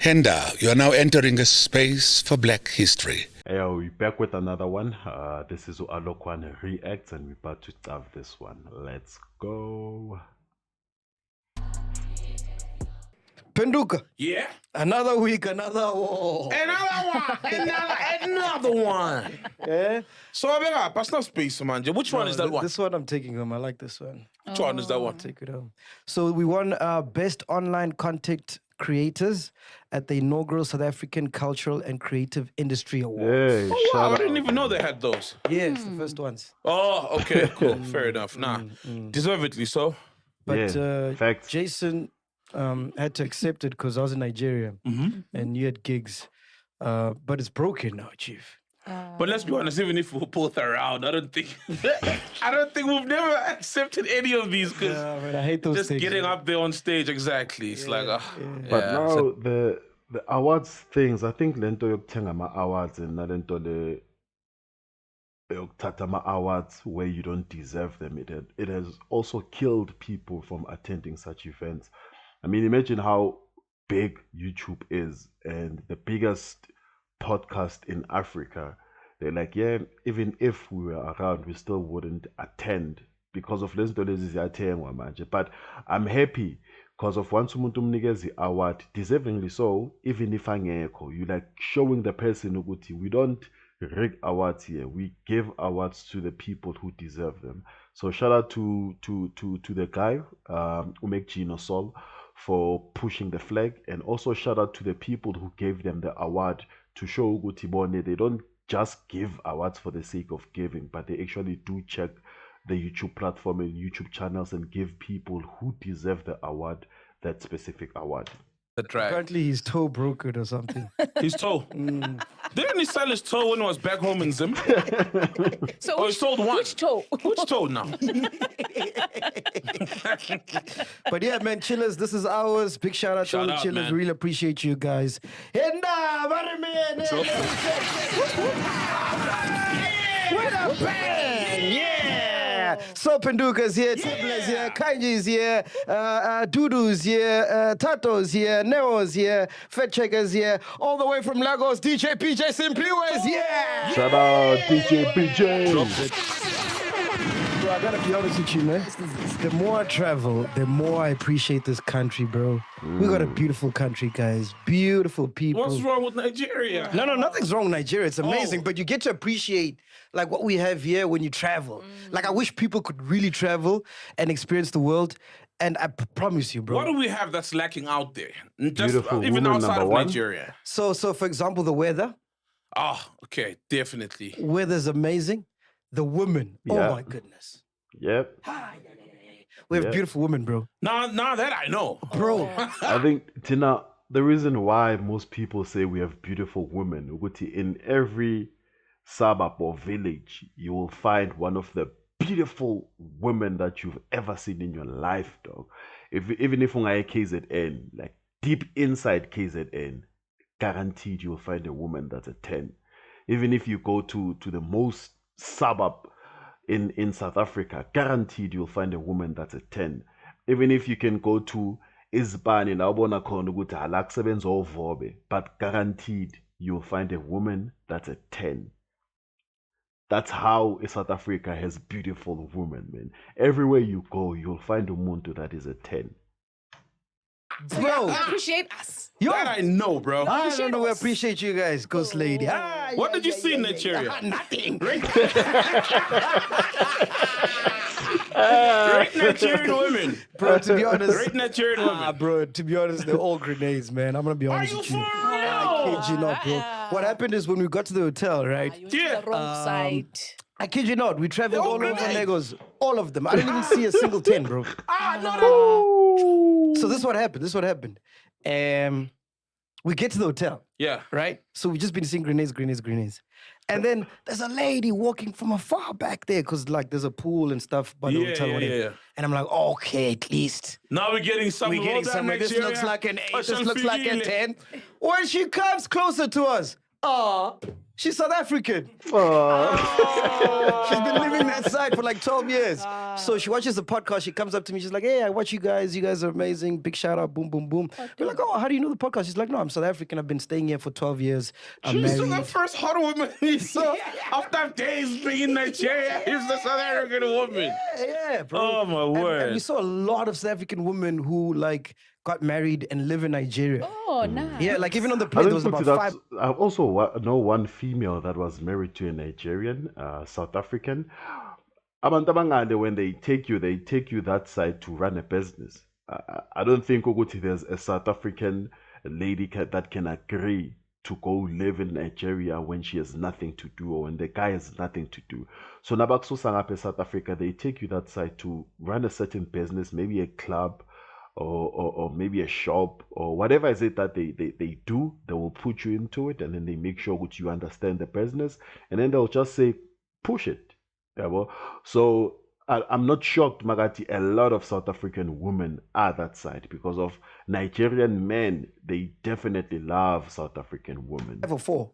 Henda, you are now entering a space for Black history. Yeah, we're back with another one. This is Alokwan Reacts, and we're about to have this one. Let's go. Penduka. Yeah. Another week, another war. Another one. Yeah? So I got personal space, man. Which one is that one? This one I'm taking home. I like this one. Which one is that one? Take it home. So we won Best Online Content Creators at the inaugural South African Cultural and Creative Industry Awards. Hey, Oh, wow, I shout didn't out. even know they had those. Yes, the first ones. Oh, okay, cool. Fair enough. Nah, deservedly so. But Yeah, facts. Jason had to accept it because I was in Nigeria and you had gigs. But it's broken now, Chief. But let's be honest, even if we're both around, I don't think we've never accepted any of these because I hate those just things. getting up there on stage, exactly. It's like, But yeah, now so- the awards things, I think lento yokuthenga ama-awards and lento le yokuthatha ama-awards where you don't deserve them, it has also killed people from attending such events. I mean, imagine how big YouTube is and the biggest podcast in Africa. They're like, yeah, even if we were around, we still wouldn't attend because of lezi zinto lezi ziyathengwa manje. But I'm happy because of once umuntu umnikeza award, deservingly so, even if angekho, you like showing the person ukuthi we don't rig awards here. We give awards to the people who deserve them. So shout out to the guy, MacG's Sol, for pushing the flag, and also shout out to the people who gave them the award to show ukuthi bone they don't just give awards for the sake of giving, but they actually do check the YouTube platform and YouTube channels and give people who deserve the award that specific award. the drag. Apparently he's toe broken or something. His toe. Didn't he sell his toe when he was back home in Zim? So Oh, he sold one. which toe? Which toe now? But yeah, man, chillers, this is ours. Big shout out to all Shout the out, chillers. man. Really appreciate you guys. Henda, What a bang! Yeah! So Penduka's here, Tibla's here, Kanji's here, Dudu's here, Tato's here, Neo's here, Fat Checker's here, all the way from Lagos, DJ PJ Simpiwe is here! Shout out DJ PJ. Bro, I gotta be honest with you, man. The more I travel, the more I appreciate this country, bro. We got a beautiful country, guys. Beautiful people. What's wrong with Nigeria? No, nothing's wrong with Nigeria. It's amazing, but you get to appreciate like what we have here when you travel. Like I wish people could really travel and experience the world. And I promise you, bro. What do we have that's lacking out there? Just Beautiful even woman, outside number of one. Nigeria. So for example, the weather. Oh, okay, definitely. Weather's amazing. The women. Yeah. Oh my goodness. Yep. We have Yeah. beautiful women, bro. Now that I know. Bro. I think, Tina, the reason why most people say we have beautiful women, ukuthi in every suburb or village, you will find one of the beautiful women that you've ever seen in your life, dog. Even if ungaye KZN, like deep inside KZN, guaranteed you'll find a woman that's a 10. Even if you go to the most suburb in South Africa, guaranteed you'll find a woman that's a 10. Even if you can go to Isbani, nawubona khona ukuthi alakusebenza ovobe, but guaranteed you'll find a woman that's a 10. That's how South Africa has beautiful women, man. Everywhere you go, you'll find a umuntu that is a 10. Bro. Appreciate us. Yo. That I know, bro. I don't know. We appreciate you guys, Ghost Lady. What did you see in Nigeria? Nothing. Great Nigerian women. Bro, to be honest. Great Nigerian women. Bro, to be honest, they're all grenades, man. I'm gonna be honest you with you. for I real? kid you not, bro. What happened is when we got to the hotel, right? You're Yeah. the wrong side. I kid you not, we traveled They're all all over grenades. Lagos. All of them. I didn't even see a single 10, bro. So this is what happened. We get to the hotel, Yeah. right? So we just been seeing grenades. And then there's a lady walking from afar back there because like there's a pool and stuff by the Yeah, hotel. yeah, whatever. yeah. And I'm like, okay, at least. Now we're getting some. We're getting somewhere. This looks like an 8. This looks like a 10. When she comes closer to us, She's South African. Oh. She's been living that side for like 12 years. So she watches the podcast. She comes up to me. She's like, hey, I watch you guys. You guys are amazing. Big shout out. Boom, boom, boom. We're like, oh, how do you know the podcast? She's like, no, I'm South African. I've been staying here for 12 years. I'm She's married. the first hot woman he saw after days being in Nigeria. He's the South African woman. Yeah, bro. Oh, my And word. we saw a lot of South African women who like got married and live in Nigeria. Oh, nice. Yeah, like even on the I plane, there don't was think about that's. 5. I also know one female that was married to a Nigerian, South African. Abantu abangale, when they take you that side to run a business. I don't think ukuthi there's a South African lady that can agree to go live in Nigeria when she has nothing to do or when the guy has nothing to do. So Nabakso Sangape, South Africa, they take you that side to run a certain business, maybe a club or maybe a shop or whatever is it that they do. They will put you into it and then they make sure that you understand the business and then they'll just say, push it. Yeah, well, so I'm not shocked, Magati. A lot of South African women are that side because of Nigerian men. They definitely love South African women. 5 or 4.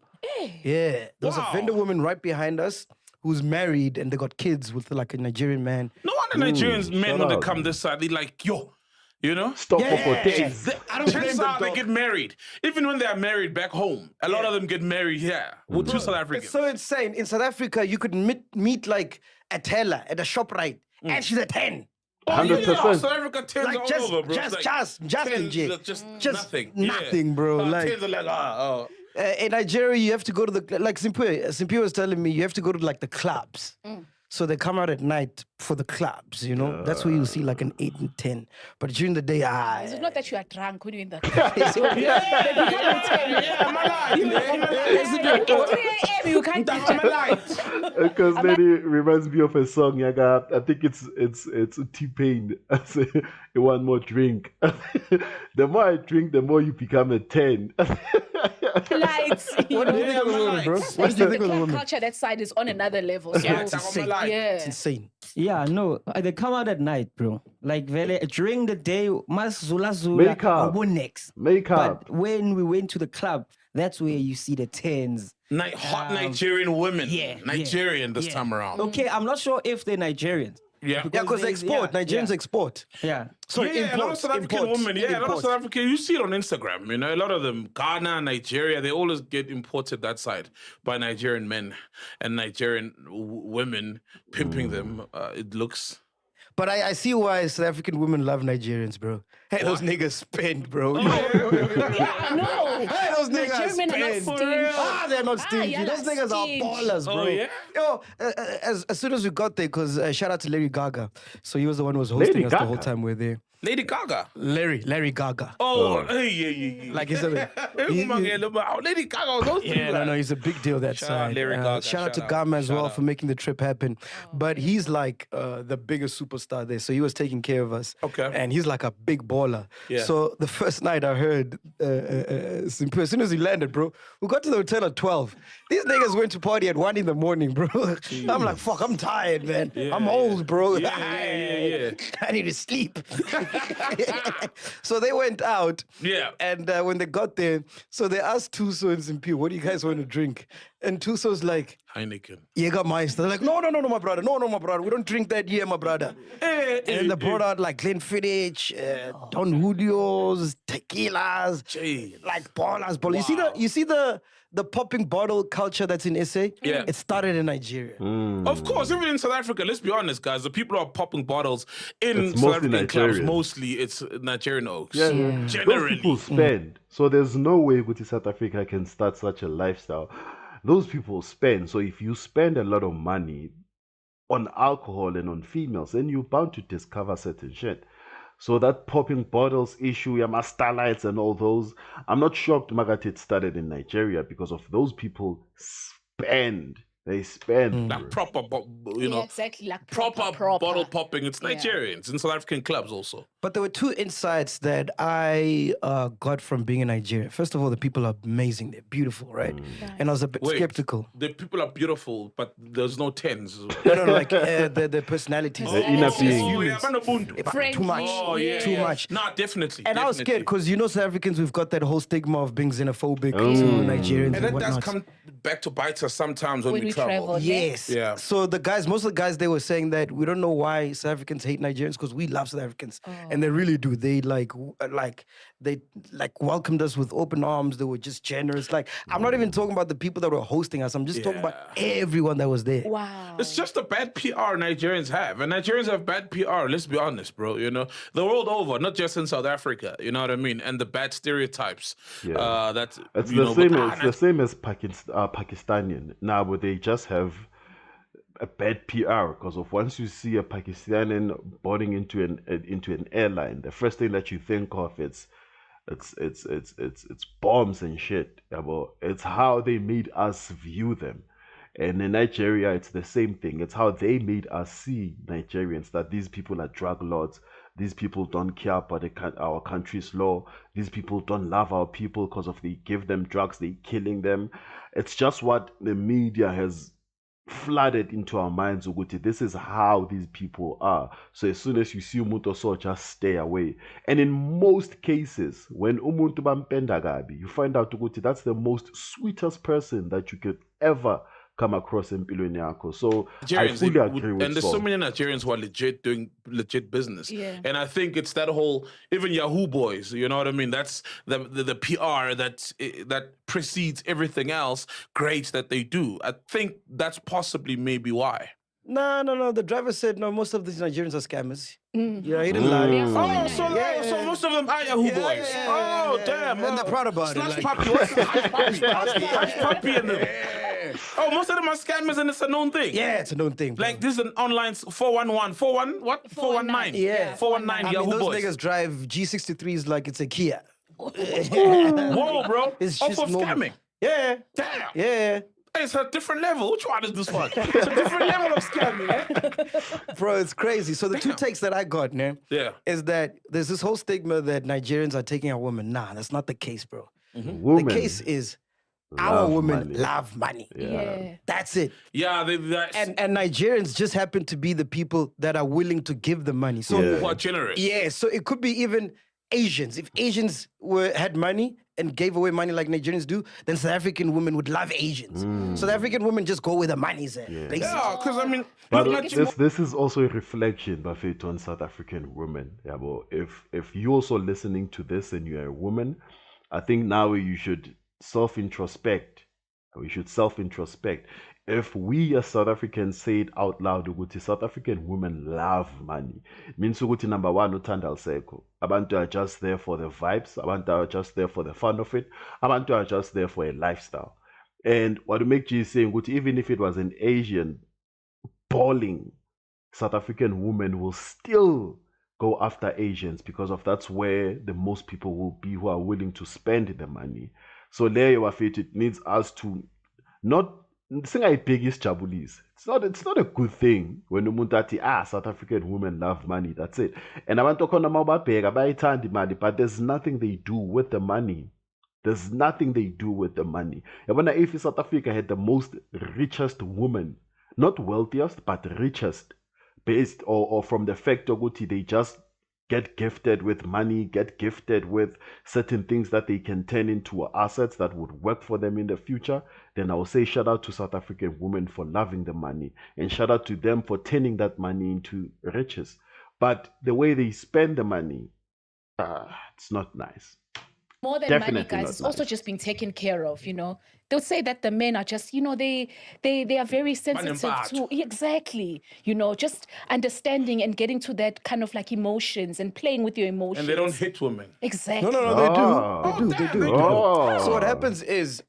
Yeah, there's a vendor woman right behind us who's married and they got kids with like a Nigerian man. No wonder Nigerians men, shout when they out. come this side, they like, yo, you know? Stop for days. I don't blame Chances them, are they dog. get married. Even when they are married back home, a lot of them get married here with two South Africans. It's so insane. In South Africa, you could meet like a teller at a shop right, and she's a 10. Oh, yeah, 100%. South Africa tens Like all just- over, bro. just- It's just tens, Nje. just Just nothing. nothing, bro. Like- tens are like, oh. In Nigeria, you have to go to the like Simpi was telling me you have to go to like the clubs. So they come out at night for the clubs, you know. That's where you see like an 8 and 10. But during the day, It's not that you are drunk when you're in the you can't Because then it reminds me of a song, Yaga. I think it's T-Pain. I say, "You want more drink?" The more I drink, the more you become a 10. lights. What do you think of the woman, bro? What did you think of the club woman? culture that side is on another level. So, Yeah, It's insane. yeah. It's insane. Yeah, no, they come out at night, bro. Like during the day, mas zula zula, Makeup. next. Makeup. But when we went to the club, that's where you see the tens. Hot Nigerian women. yeah, Nigerian this yeah. time around. Okay, I'm not sure if they're Nigerians. Yeah. Yeah, because they export. Nigerians export. Yeah. So Yeah, a lot of South African women. Yeah, a lot of South African. You see it on Instagram. You know, a lot of them, Ghana, Nigeria, they always get imported that side by Nigerian men and Nigerian women pimping them. It looks. But I see why South African women love Nigerians, bro. Hey, those niggas spend, bro. No. Hey, those niggas Nigerian men are not spend. stingy. They're not stingy. yeah, Those not niggas stingy. are ballers, bro. Oh, yeah? Yo, as soon as we got there, because shout out to Larry Gaga. So he was the one who was hosting Lady us the whole Gaga? time we were there. Lady Gaga. Larry Gaga. Oh, hey, yeah. Like he's a Lady Gaga. Those yeah, no, he's a big deal that Shout out side. Larry Gaga, Shout out to shout out, Gama as shout well out. for making the trip happen. But he's like the biggest superstar there, so he was taking care of us. Okay. And he's like a big baller. Yeah. So the first night I heard, Simpu, as soon as he landed, bro, we got to the hotel at 12. These niggas went to party at 1 in the morning, bro. I'm like, fuck, I'm tired, man. I'm old, bro. Yeah. I need to sleep. So they went out. Yeah. And when they got there, so they asked Tuso and Simpi, what do you guys want to drink? And Tuso's like, Heineken. Jägermeister. They're like, no, my brother. No, my brother. We don't drink that here, my brother. And they brought out like Glenfiddich, Don Julio's, tequilas, Jeez. like ballers. You see the popping bottle culture that's in SA? Yeah. It started in Nigeria. Of course, even in South Africa, let's be honest, guys, the people who are popping bottles in It's South mostly African clubs, Nigerian. mostly it's Nigerian oaks. Yeah, Those Generally. people spend. So there's no way Guti South Africa can start such a lifestyle. Those people spend. So if you spend a lot of money on alcohol and on females, then you're bound to discover certain shit. So that popping bottles issue, Yama Starlights and all those, I'm not shocked Magatit started in Nigeria because of those people spend. They spend. Like proper, Yeah, exactly. Like proper proper. bottle popping. It's Nigerians in South African clubs also. But there were two insights that I got from being in Nigeria. First of all, the people are amazing. They're beautiful, right? And I was a bit Wait, skeptical. the people are beautiful, but there's no tens. No, like the personalities. The inner being. Oh, yeah, man, Ubuntu. Too much. Oh, yeah. Too much. Nah, definitely. And I was scared because South Africans, we've got that whole stigma of being xenophobic to Nigerians And and that does whatnot. come back to bite us sometimes when we travel. travel. Yes. Yeah. So most of the guys, they were saying that we don't know why South Africans hate Nigerians because we love South Africans, and they really do. They they welcomed us with open arms. They were just generous. Like I'm not even talking about the people that were hosting us. I'm just talking about everyone that was there. Wow. It's just a bad PR Nigerians have. And Nigerians have bad PR, let's be honest, bro. You know, the world over, not just in South Africa, you know what I mean? And the bad stereotypes. That It's you the know, same. It's the same as Pakistani. Now, but they just have a bad PR because of once you see a Pakistani boarding into an airline, the first thing that you think of it's bombs and shit. Well, it's how they made us view them. And in Nigeria, it's the same thing. It's how they made us see Nigerians, that these people are drug lords. These people don't care about our country's law. These people don't love our people because of they give them drugs, they killing them. It's just what the media has flooded into our minds. Uguti, this is how these people are. So as soon as you see umuntu so, just stay away. And in most cases, when umuntu bampenda gabi, you find out Uguti, that's the most sweetest person that you could ever come across in empilweni yakho. So I fully agree with and there's Saul. so many Nigerians who are legit doing legit business. Yeah. And I think it's that whole, even Yahoo boys, you know what I mean? That's the PR that precedes everything else great that they do. I think that's possibly maybe why. No. The driver said no. Most of these Nigerians are scammers. Yeah, he didn't lie. Oh, so most of them are Yahoo boys. Oh, damn. And they're proud about Slush it. puppy. What's Hush puppy and them? Oh, most of them are scammers and it's a known thing. Yeah, it's a known thing. Like this is an online 411, 419. Yeah. 419 I mean, Yahoo those boys. niggas drive G63s like it's a Kia. Whoa, bro. It's Off just of normal. scamming. Yeah. Damn. Yeah. It's a different level. Which one is this one? It's a different level of scamming, eh? Bro, it's crazy. So the two takes that I got, man, is that there's this whole stigma that Nigerians are taking our women. Nah, that's not the case, bro. Women The case is our women money. love money. Yeah. That's it. Yeah, And Nigerians just happen to be the people that are willing to give the money. So who are generous. yeah, so it could be even Asians. If Asians had money and gave away money like Nigerians do, then South African women would love Asians. South African women just go where the money's at, basically. Yeah, because I mean, But look at this is also a reflection, Buffett, on South African women. Yeah, but if you're also listening to this and you're a woman, I think now you should self-introspect. We should self-introspect. If we as South Africans say it out loud, ukuthi South African women love money. Means ukuthi number one, uthanda aliseko. Abantu are just there for the vibes. Abantu are just there for the fun of it. Abantu are just there for a lifestyle. And what MacG is saying, ukuthi even if it was an Asian balling, South African women will still go after Asians because that's where the most people will be who are willing to spend the money. So there you are, it needs us to not sing a biggest jabulis. It's not a good thing when umuntu South African women love money. That's it. And I want to money, but there's nothing they do with the money. There's nothing they do with the money. And when if South Africa had the most richest woman, not wealthiest, but richest, based or from the fact of they just get gifted with money, get gifted with certain things that they can turn into assets that would work for them in the future, then I will say shout out to South African women for loving the money and shout out to them for turning that money into riches. But the way they spend the money, it's not nice. More than Definitely money, guys, not it's also nice. just being taken care of, you know. They'll say that the men are just, you know, they are very sensitive to, exactly, you know, just understanding and getting to that kind of like emotions and playing with your emotions. And they don't hit women. Exactly. No, they do. Oh. So what happens is,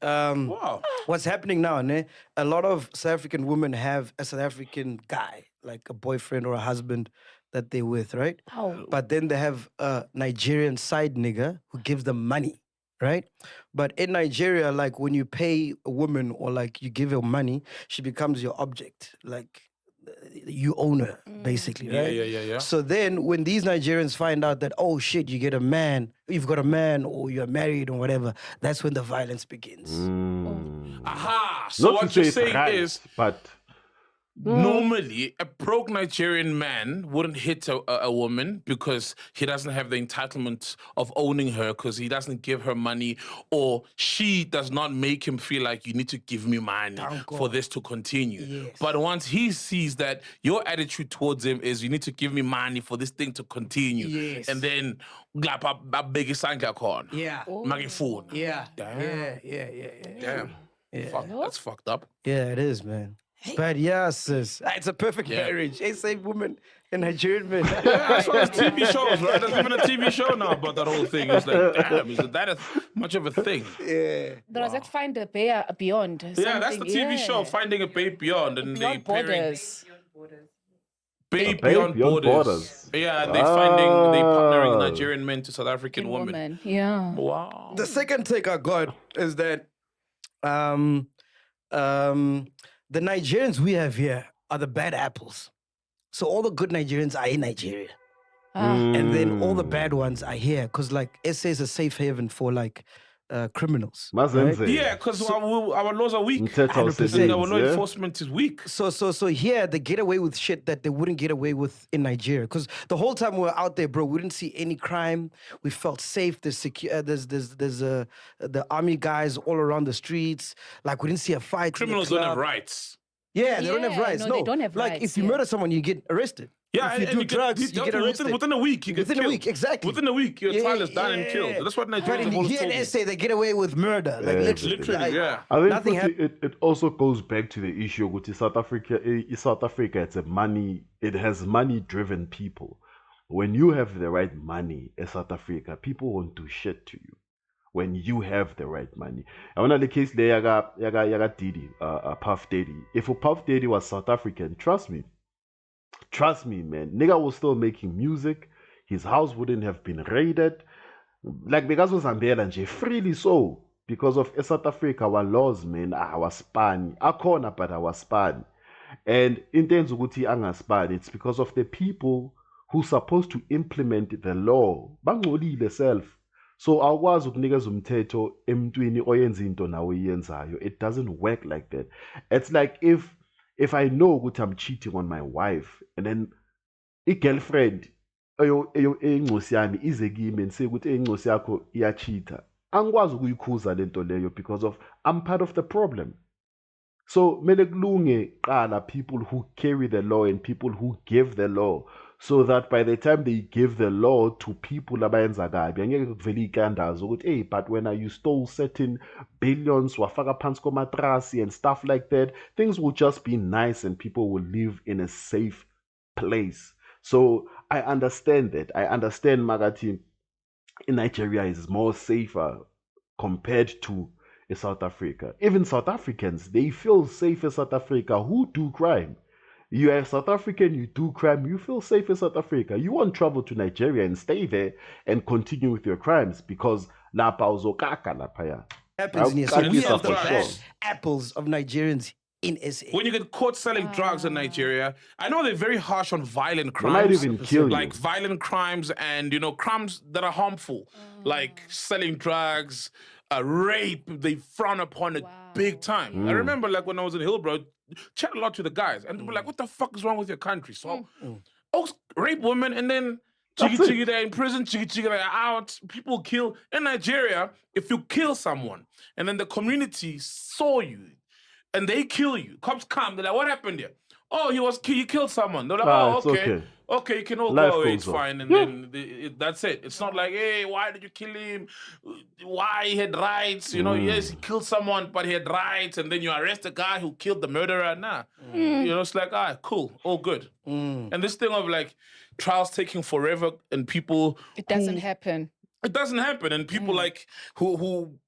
what's happening now, a lot of South African women have a South African guy, like a boyfriend or a husband that they're with, right? Oh. But then they have a Nigerian side nigga who gives them money, right? But in Nigeria, like when you pay a woman or like you give her money, she becomes your object. Like you own her, basically, right? Yeah. So then when these Nigerians find out that, oh shit, you've got a man, or you're married or whatever, that's when the violence begins. Aha! So Not to what say you're it's saying right, is, but normally, a broke Nigerian man wouldn't hit a woman because he doesn't have the entitlement of owning her, because he doesn't give her money, or she does not make him feel like you need to give me money for this to continue. Yes. But once he sees that your attitude towards him is you need to give me money for this thing to continue, Yes. and then Yeah. phone. Yeah. Damn. Yeah. Fuck, that's fucked up. Yeah, it is, man. But yeah, sis, it's a perfect marriage. A safe woman and Nigerian man. Yeah, that's why there's TV shows, right? There's even a TV show now about that whole thing. It's like, damn, is that much of a thing? Yeah. There was like Find a Bear Beyond. Yeah, that's the TV show, yeah. Finding a Babe Beyond. And they Beyond Borders. Babe Beyond Beyond Borders. Yeah, and they partnering Nigerian men to South African women. Yeah. Wow. The second take I got is that the Nigerians we have here are the bad apples. So all the good Nigerians are in Nigeria. And then all the bad ones are here. Because like SA is a safe haven for like criminals. Right? Yeah, because our laws are weak. 100%. And our law enforcement is weak. So here they get away with shit that they wouldn't get away with in Nigeria. Because the whole time we were out there, bro, we didn't see any crime. We felt safe. There's the army guys all around the streets. Like we didn't see a fight. Criminals don't have rights. Yeah, they don't have rights. No, they don't have like rights, if you murder someone, you get arrested. Yeah, if you do drugs, you get arrested. Within a week, you get Within killed. a week, exactly. Within a week, your trial is done and killed. That's what But Nigerians in have always here told in me. SA, they get away with murder. Like Literally, like, yeah. I think Nothing it also goes back to the issue with South Africa. South Africa, it has money-driven people. When you have the right money in South Africa, people won't do shit to you. When you have the right money. I want the case there, yaga Diddy, Puff Daddy. If Puff Daddy was South African, trust me, man, nigga was still making music. His house wouldn't have been raided. Like because was Zambia freely so. Because of South Africa, our laws, man, our span. Akona, but our span. And in terms of span, it's because of the people who supposed to implement the law. Bangolile self. So awukwazi ukunikeza umthetho emntwini oyenza into nawe uyenzayo. It doesn't work like that. It's like if I know ukuthi I'm cheating on my wife and then i-girlfriend eyincosi yami ize kimi and say ukuthi incosi yakho iyachita. Angikwazi ukuyikhuza lento leyo because of I'm part of the problem. So mele kulunge qala people who carry the law and people who give the law. So that by the time they give the law to people abayenza kabi angeke kuvele ikandazo ukuthi hey but when you stole certain billions wafaka phansi komatrasi and stuff like that, things will just be nice and people will live in a safe place. So I understand that. I understand Magati in Nigeria is more safer compared to South Africa. Even South Africans, they feel safe in South Africa who do crime. You are South African, you do crime, you feel safe in South Africa. You won't travel to Nigeria and stay there and continue with your crimes because lapa uzokaka lapaya. Happens in here. So we have the best apples of Nigerians in SA. When you get caught selling drugs in Nigeria, I know they're very harsh on violent crimes. They might even kill like you. violent crimes and crimes that are harmful, like selling drugs, rape. They frown upon it big time. I remember like when I was in Hillbrow, chat a lot to the guys, and they were like, "What the fuck is wrong with your country?" So, rape women and then chiggy they're in prison, chiggy they're out. People kill in Nigeria. If you kill someone and then the community saw you and they kill you, cops come. They're like, "What happened here?" "Oh, he killed someone." They're like, "Oh, okay, you can all go away. It's fine." And then that's it. It's not like, "Hey, why did you kill him? Why he had rights?" Yes, he killed someone, but he had rights. And then you arrest the guy who killed the murderer. Nah, it's like, cool, all good. And this thing of like trials taking forever and people, it doesn't happen. It doesn't happen, and people like who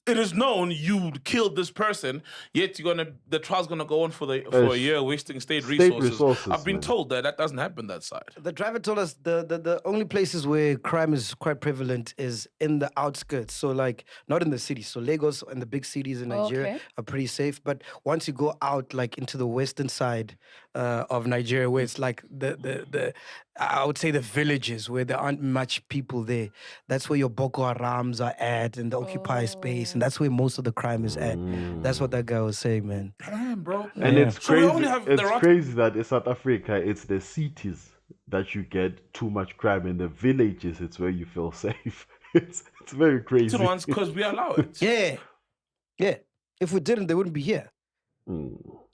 it is known you killed this person, yet the trial's gonna go on for a year, wasting state resources. I've been told that doesn't happen that side. The driver told us the only places where crime is quite prevalent is in the outskirts. So like not in the city. So Lagos and the big cities in Nigeria are pretty safe. But once you go out like into the western side of Nigeria, where it's like the I would say the villages where there aren't much people there, that's where your Boko Harams are at and the occupied space, and that's where most of the crime is at. That's what that guy was saying, man. Damn, bro. And it's crazy. It's Crazy that in South Africa, it's the cities that you get too much crime, and the villages, it's where you feel safe. It's very crazy. To the ones because we allow it. Yeah. If we didn't, they wouldn't be here.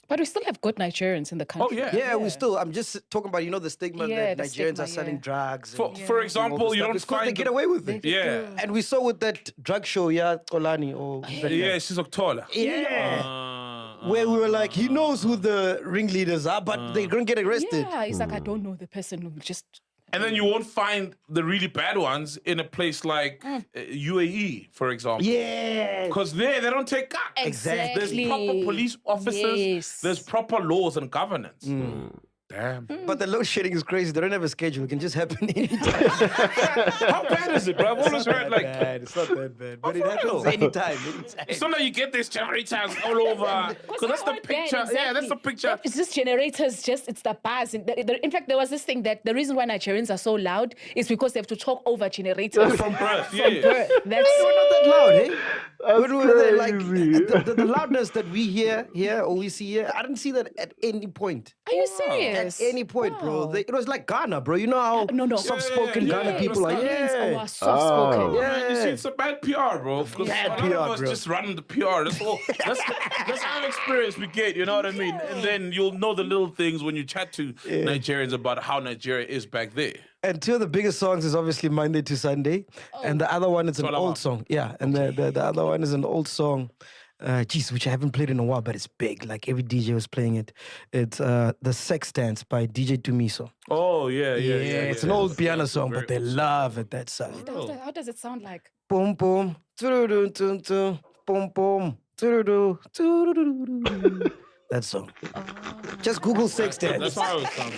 But we still have good Nigerians in the country. Oh, yeah. Yeah, we still. I'm just talking about, the stigma that the Nigerians stigma, are selling drugs. For example, you don't because find they get away with it. Yeah. And we saw with that drug show, Olani or She's Octola. where we were like, he knows who the ringleaders are, but they're gonna get arrested. Yeah, he's like, I don't know the person who just. And then you won't find the really bad ones in a place like UAE, for example. Yeah. Because they don't take cut. Exactly. There's proper police officers. Yes. There's proper laws and governance. Damn. But the load shedding is crazy. They don't have a schedule. It can just happen anytime. How bad is it, bro? I've always heard like. It's not that bad. But it for happens real? anytime. It's not like you get these generators all over. Because that's the picture. Yeah, that's the picture. It's just generators, it's the bars. In fact, there was this thing that the reason why Nigerians are so loud is because they have to talk over generators. From birth, That's We're not that loud, eh? When we were there, like crazy. the loudness that we hear here or we see here, I didn't see that at any point. Are you serious? At any point, bro. Wow. It was like Ghana, bro. You know how No. soft-spoken Yeah, Ghana people are. Ghanaians are Yeah. soft-spoken. Yeah. You see, it's a bad PR, bro. Because Bad a lot PR, of us bro. just run the PR. That's all. That's how experience we get. You know what I mean? And then you'll know the little things when you chat to Nigerians about how Nigeria is back there. And two of the biggest songs is obviously Monday to Sunday. And the other one is an old song. Yeah. And the other one is an old song. Which I haven't played in a while, but it's big. Like every DJ was playing it. It's The Sex Dance by DJ Tumiso. Oh, yeah. It's an old piano song, but they love it, that side. How does it sound like? Boom, boom, doo doo doo boom, boom, doo doo doo. That song. Just Google Sex Dance. That's how it sounds.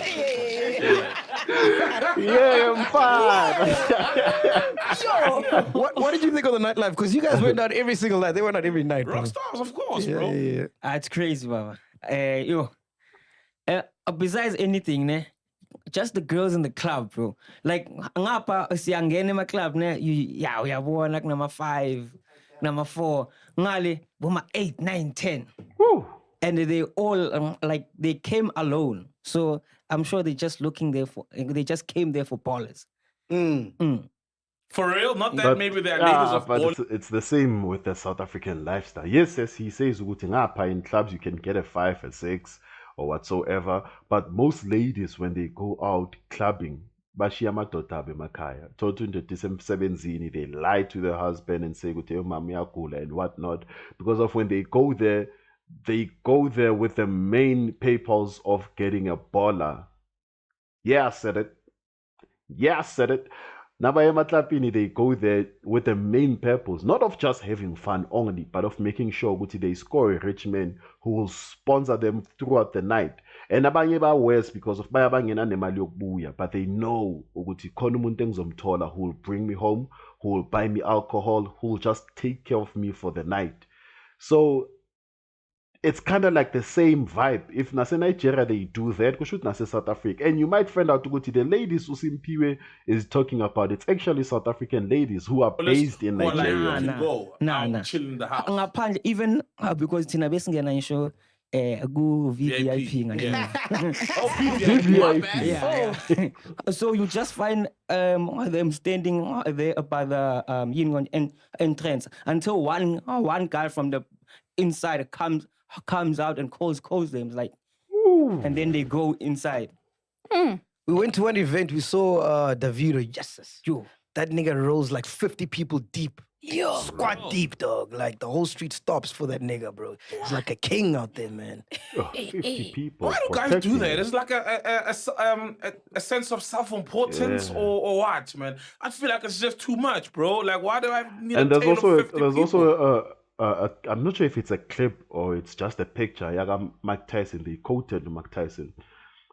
Yeah, I'm fine. What did you think of the nightlife? Because you guys went out every single night. They went out every night, bro. Rockstars, of course, bro. Yeah. It's crazy, Baba. Besides anything, ne, just the girls in the club, bro. Like, ngapa siyangena ema club, ne, uyabona like number 5, number 4, ngale, boma 8, 9, 10. Woo. And they all, they came alone. So I'm sure they just they just came there for ballers. For real? Not that maybe they're leaders of but all. it's the same with the South African lifestyle. Yes, he says ngapha in clubs you can get a 5, a 6 or whatsoever. But most ladies when they go out clubbing, bashiya amadoda abo emakhaya. Thola indoda isemsebenzini, they lie to their husband and say ukuthi mama uyagula and whatnot. Because of when they go there with the main purpose of getting a baller. Yeah, I said it. Nabaya Matlapini, they go there with the main purpose, not of just having fun only, but of making sure that they score a rich man who will sponsor them throughout the night. And abanye ba worse because of bayabangena nemali yokubuya, but they know ukuthi khona umuntu engizomthola who will bring me home, who will buy me alcohol, who will just take care of me for the night. So it's kind of like the same vibe. If Nase Nigeria they do that, we should Nase South Africa. And you might find out to the ladies Usimpiwe is talking about. It's actually South African ladies who are based in Nigeria. Chill in the house. Even because Tina Besingena show go VVIP. Yeah. So you just find them standing there by the Yingon entrance until one guy from the inside comes out and calls them like, and then they go inside. We went to one event. We saw Davido. Yes, that nigga rolls like 50 people deep. Squat deep, dog. Like the whole street stops for that nigga, bro. He's like a king out there, man. 50 people. Why do guys do that? It's like a sense of self-importance or what, man? I feel like it's just too much, bro. Like, why do I need And a tail of 50 people? there's also I'm not sure if it's a clip or it's just a picture. Yaga Mike Tyson, they quoted Mike Tyson.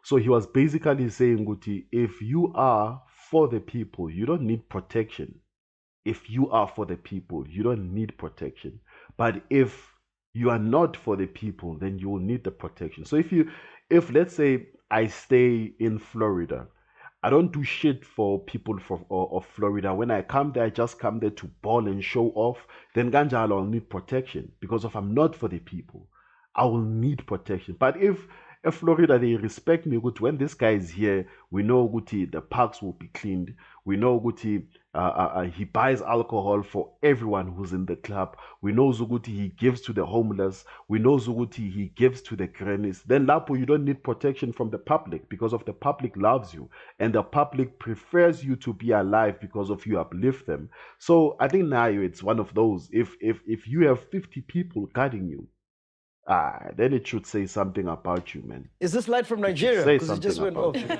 So he was basically saying, Guti, if you are for the people, you don't need protection. If you are for the people, you don't need protection. But if you are not for the people, then you will need the protection. So if let's say I stay in Florida, I don't do shit for people of Florida. When I come there, I just come there to ball and show off. Then ganja I'll need protection because if I'm not for the people, I will need protection. But if Florida they respect me, good when this guy is here, we know Guti the parks will be cleaned. We know Guti he buys alcohol for everyone who's in the club. We know Zuguti he gives to the homeless. We know Zuguti he gives to the grannies. Then Lapo, you don't need protection from the public because of the public loves you and the public prefers you to be alive because of you uplift them. So I think now it's one of those. If you have 50 people guarding you, then it should say something about you, man. Is this light from Nigeria? Say Because it just went something off.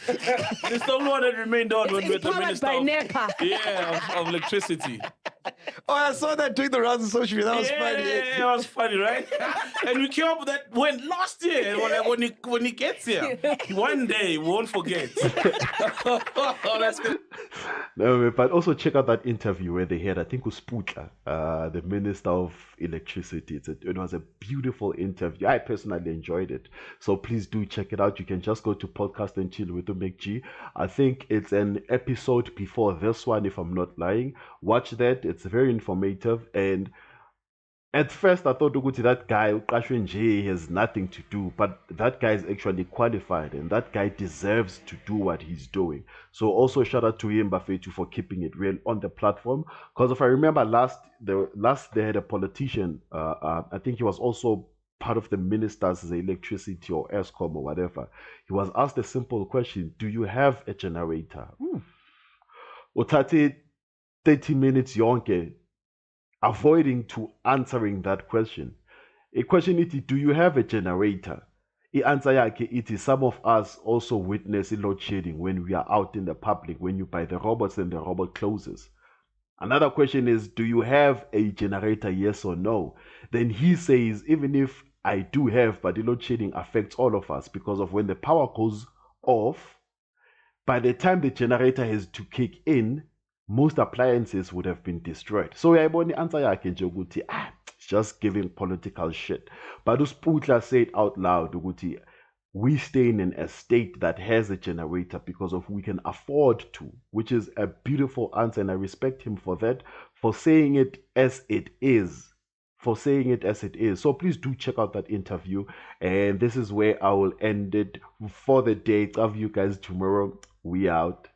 It's the only one that remained on when we were the Powered minister by of, NEPA. of electricity. Oh, I saw that doing the rounds on social media. That was funny. Yeah, it was funny, right? And we came up with that last year when he gets here. One day we won't forget. Oh, that's good. No, but also check out that interview where they had, I think, Usputla, the Minister of Electricity. It was a beautiful interview. I personally enjoyed it. So please do check it out. You can just go to Podcast and Chill with MacG. I think it's an episode before this one, if I'm not lying. Watch that. It's very informative. And at first, I thought Uguti, that guy, Ukashwe Nje, has nothing to do, but that guy is actually qualified and that guy deserves to do what he's doing. So also shout out to him, Bafetu, for keeping it real on the platform. Because if I remember last they had a politician, I think he was also part of the ministers, the electricity or ESCOM or whatever. He was asked a simple question, do you have a generator? Utati 30 minutes yonke avoiding to answering that question. A question it is, do you have a generator? The answer yake it is some of us also witness load shedding when we are out in the public, when you buy the robots and the robot closes. Another question is, do you have a generator, yes or no? Then he says, even if I do have, but the load shedding affects all of us because of when the power goes off, by the time the generator has to kick in, most appliances would have been destroyed. So the answer yakhe nje ukuthi it's just giving political shit. But uSputla said out loud ukuthi we stay in a state that has a generator because of we can afford to, which is a beautiful answer, and I respect him for that, for saying it as it is. For saying it as it is. So please do check out that interview. And this is where I will end it for the day. Love you guys tomorrow. We out.